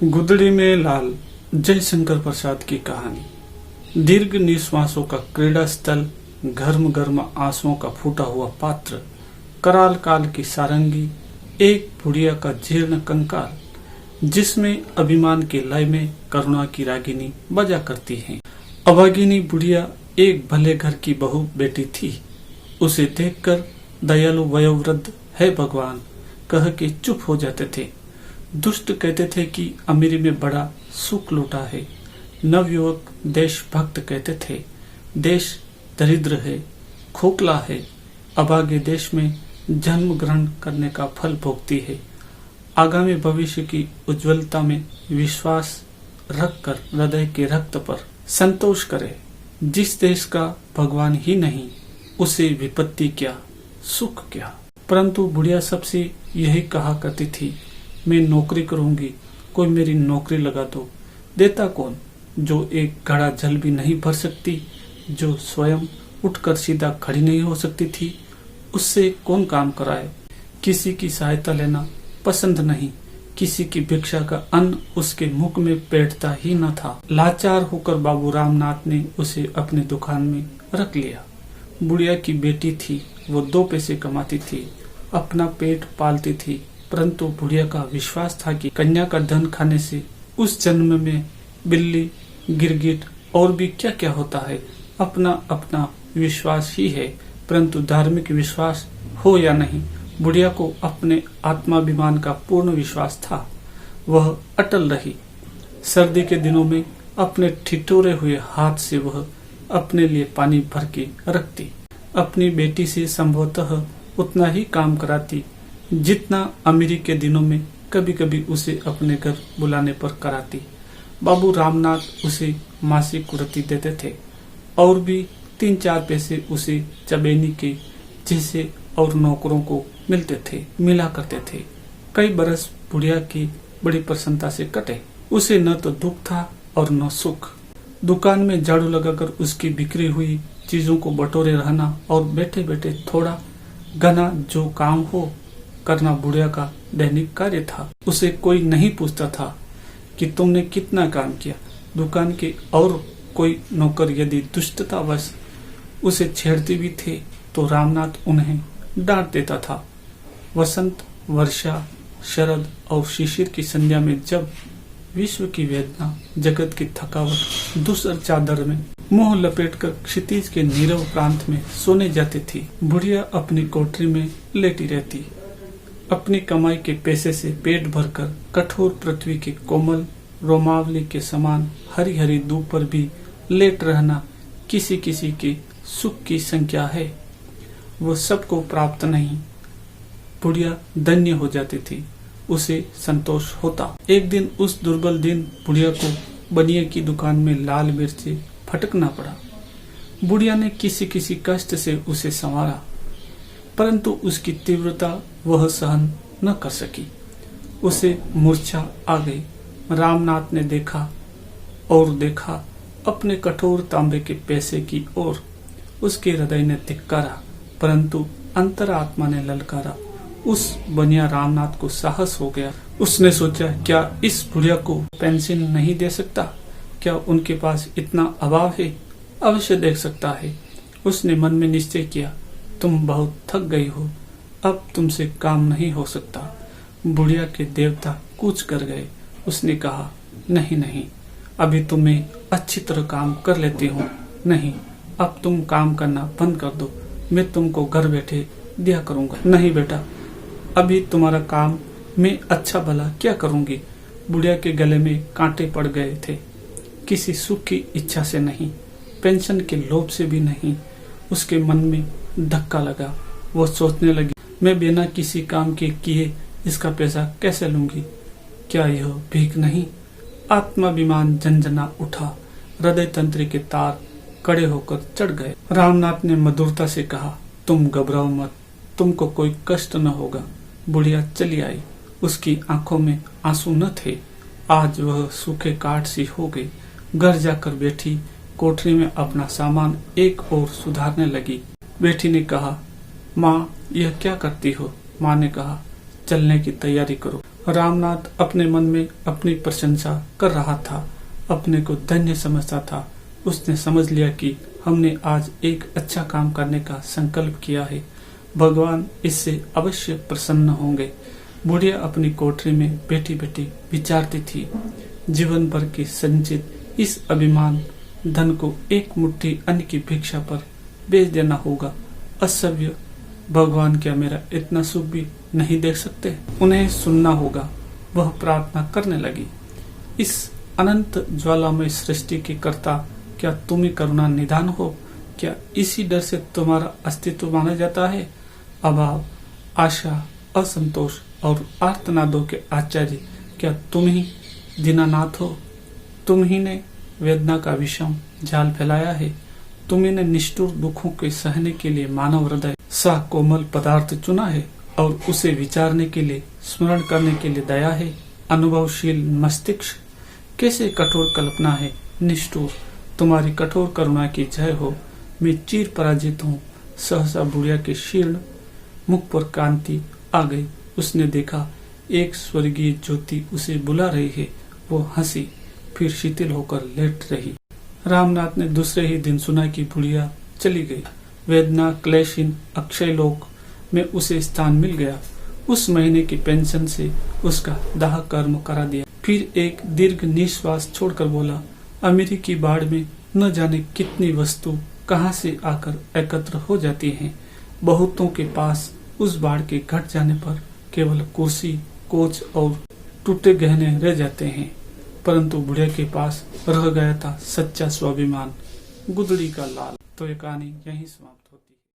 गुदड़ी में लाल जयशंकर प्रसाद की कहानी। दीर्घ निश्वासों का क्रीड़ा स्थल, गर्म गर्म आंसुओं का फूटा हुआ पात्र, कराल काल की सारंगी, एक बुढ़िया का जीर्ण कंकाल, जिसमें अभिमान के लय में करुणा की रागिनी बजा करती है। अभागिनी बुढ़िया एक भले घर की बहू बेटी थी। उसे देखकर दयालु वयोवृद्ध है भगवान कह के चुप हो जाते थे। दुष्ट कहते थे कि अमीरी में बड़ा सुख लूटा है। नवयुवक देशभक्त कहते थे देश दरिद्र है, खोखला है, अभागे देश में जन्म ग्रहण करने का फल भोगती है। आगामी भविष्य की उज्ज्वलता में विश्वास रखकर हृदय के रक्त पर संतोष करे। जिस देश का भगवान ही नहीं, उसे विपत्ति क्या, सुख क्या। परंतु बुढ़िया सबसे यही कहा करती थी, मैं नौकरी करूंगी, कोई मेरी नौकरी लगा दो। देता कौन? जो एक घड़ा जल भी नहीं भर सकती, जो स्वयं उठकर सीधा खड़ी नहीं हो सकती थी, उससे कौन काम कराए। किसी की सहायता लेना पसंद नहीं, किसी की भिक्षा का अन्न उसके मुख में बैठता ही न था। लाचार होकर बाबू रामनाथ ने उसे अपनी दुकान में रख लिया। बुढ़िया की बेटी थी, वो 2 पैसे कमाती थी, अपना पेट पालती थी। परंतु बुढ़िया का विश्वास था कि कन्या का धन खाने से उस जन्म में बिल्ली, गिरगिट और भी क्या क्या होता है। अपना अपना विश्वास ही है, परंतु धार्मिक विश्वास हो या नहीं, बुढ़िया को अपने आत्माभिमान का पूर्ण विश्वास था। वह अटल रही। सर्दी के दिनों में अपने ठिठुरे हुए हाथ से वह अपने लिए पानी भर के रखती। अपनी बेटी से संभवतः उतना ही काम कराती जितना अमीरी के दिनों में कभी कभी उसे अपने घर बुलाने पर कराती। बाबू रामनाथ उसे मासिक कुर्ती देते थे और भी 3-4 पैसे उसे चबेनी के जैसे और नौकरों को मिला करते थे। कई बरस बुढ़िया की बड़ी प्रसन्नता से कटे। उसे न तो दुख था और न सुख। दुकान में झाड़ू लगाकर उसकी बिक्री हुई चीजों को बटोरे रहना और बैठे बैठे थोड़ा घना जो काम हो करना बुढ़िया का दैनिक कार्य था। उसे कोई नहीं पूछता था कि तुमने कितना काम किया। दुकान के और कोई नौकर यदि दुष्टतावश उसे छेड़ते भी थे तो रामनाथ उन्हें डांट देता था। वसंत, वर्षा, शरद और शिशिर की संध्या में जब विश्व की वेदना, जगत की थकावट दूसर चादर में मुंह लपेटकर क्षितिज के नीरव प्रांत में सोने जाती थी, बुढ़िया अपनी कोठरी में लेटी रहती। अपनी कमाई के पैसे से पेट भरकर कठोर पृथ्वी के कोमल रोमावली के समान हरी हरी धूप पर भी लेट रहना किसी किसी के सुख की संख्या है। वो सबको प्राप्त नहीं। बुढ़िया धन्य हो जाती थी, उसे संतोष होता। एक दिन उस दुर्बल दिन बुढ़िया को बनिए की दुकान में लाल मिर्ची फटकना पड़ा। बुढ़िया ने किसी किसी कष्ट से उसे संवारा, परंतु उसकी तीव्रता वह सहन न कर सकी। उसे मूर्छा आ गई। रामनाथ ने देखा और देखा अपने कठोर तांबे के पैसे की ओर। उसके हृदय ने धिक्कारा, परंतु अंतरात्मा ने ललकारा। उस बनिया रामनाथ को साहस हो गया। उसने सोचा, क्या इस बुढ़िया को पेंशन नहीं दे सकता? क्या उनके पास इतना अभाव है? अवश्य देख सकता है। उसने मन में निश्चय किया, तुम बहुत थक गई हो, अब तुमसे काम नहीं हो सकता। बुढ़िया के देवता कूच कर गए। उसने कहा, नहीं नहीं, अभी तुम्हें अच्छी तरह काम कर लेती हूँ। नहीं, अब तुम काम करना बंद कर दो, मैं तुमको घर बैठे दिया करूँगा। नहीं बेटा, अभी तुम्हारा काम मैं अच्छा भला क्या करूँगी। बुढ़िया के गले में कांटे पड़ गए थे। किसी सुख की इच्छा से नहीं, पेंशन के लोभ से भी नहीं। उसके मन में धक्का लगा। वो सोचने लगी, मैं बिना किसी काम के किए इसका पैसा कैसे लूंगी? क्या यह भीख नहीं? आत्माभिमान झंझना उठा। हृदय तंत्र के तार कड़े होकर चढ़ गए। रामनाथ ने मधुरता से कहा, तुम घबराओ मत, तुमको कोई कष्ट न होगा। बुढ़िया चली आई। उसकी आंखों में आंसू न थे। आज वह सूखे काठ सी हो गई। घर जाकर बैठी कोठरी में अपना सामान एक और सुधारने लगी। बेटी ने कहा, माँ यह क्या करती हो? माँ ने कहा, चलने की तैयारी करो। रामनाथ अपने मन में अपनी प्रशंसा कर रहा था, अपने को धन्य समझता था। उसने समझ लिया कि हमने आज एक अच्छा काम करने का संकल्प किया है, भगवान इससे अवश्य प्रसन्न होंगे। बुढ़िया अपनी कोठरी में बैठी बैठी विचारती थी, जीवन भर की संचित इस अभिमान धन को एक मुट्ठी अन्न की भिक्षा पर बेच देना होगा। असभ्य, भगवान क्या मेरा इतना सुख भी नहीं देख सकते? उन्हें सुनना होगा। वह प्रार्थना करने लगी, इस अनंत ज्वालामय सृष्टि के कर्ता, क्या तुम ही करुणा निधान हो? क्या इसी डर से तुम्हारा अस्तित्व माना जाता है? अभाव, आशा, असंतोष और आर्तनादों के आचार्य, क्या तुम ही दीनानाथ हो? तुम ही ने वेदना का विषम जाल फैलाया है। तुम ही ने निष्ठुर दुखों के सहने के लिए मानव हृदय सा कोमल पदार्थ चुना है और उसे विचारने के लिए, स्मरण करने के लिए दया है। अनुभवशील मस्तिष्क, कैसे कठोर कल्पना है, निष्ठुर। तुम्हारी कठोर करुणा की जय हो। मैं चीर पराजित हूँ। सहसा बुढ़िया के शीर्ण मुख पर कांति आ गई। उसने देखा एक स्वर्गीय ज्योति उसे बुला रही है। वो हंसी, फिर शिथिल होकर लेट रही। रामनाथ ने दूसरे ही दिन सुना कि बुढ़िया चली गई। वेदना क्लेशहीन अक्षय लोक में उसे स्थान मिल गया। उस महीने की पेंशन से उसका दाह कर्म करा दिया। फिर एक दीर्घ निश्वास छोड़कर बोला, अमीरी की बाढ़ में न जाने कितनी वस्तु कहां से आकर एकत्र हो जाती हैं। बहुतों के पास उस बाढ़ के घट जाने पर केवल कुर्सी, कोच और टूटे गहने रह जाते हैं, परंतु बुढ़िया के पास रह गया था सच्चा स्वाभिमान, गुदड़ी का लाल। तो ये कहानी यहीं समाप्त।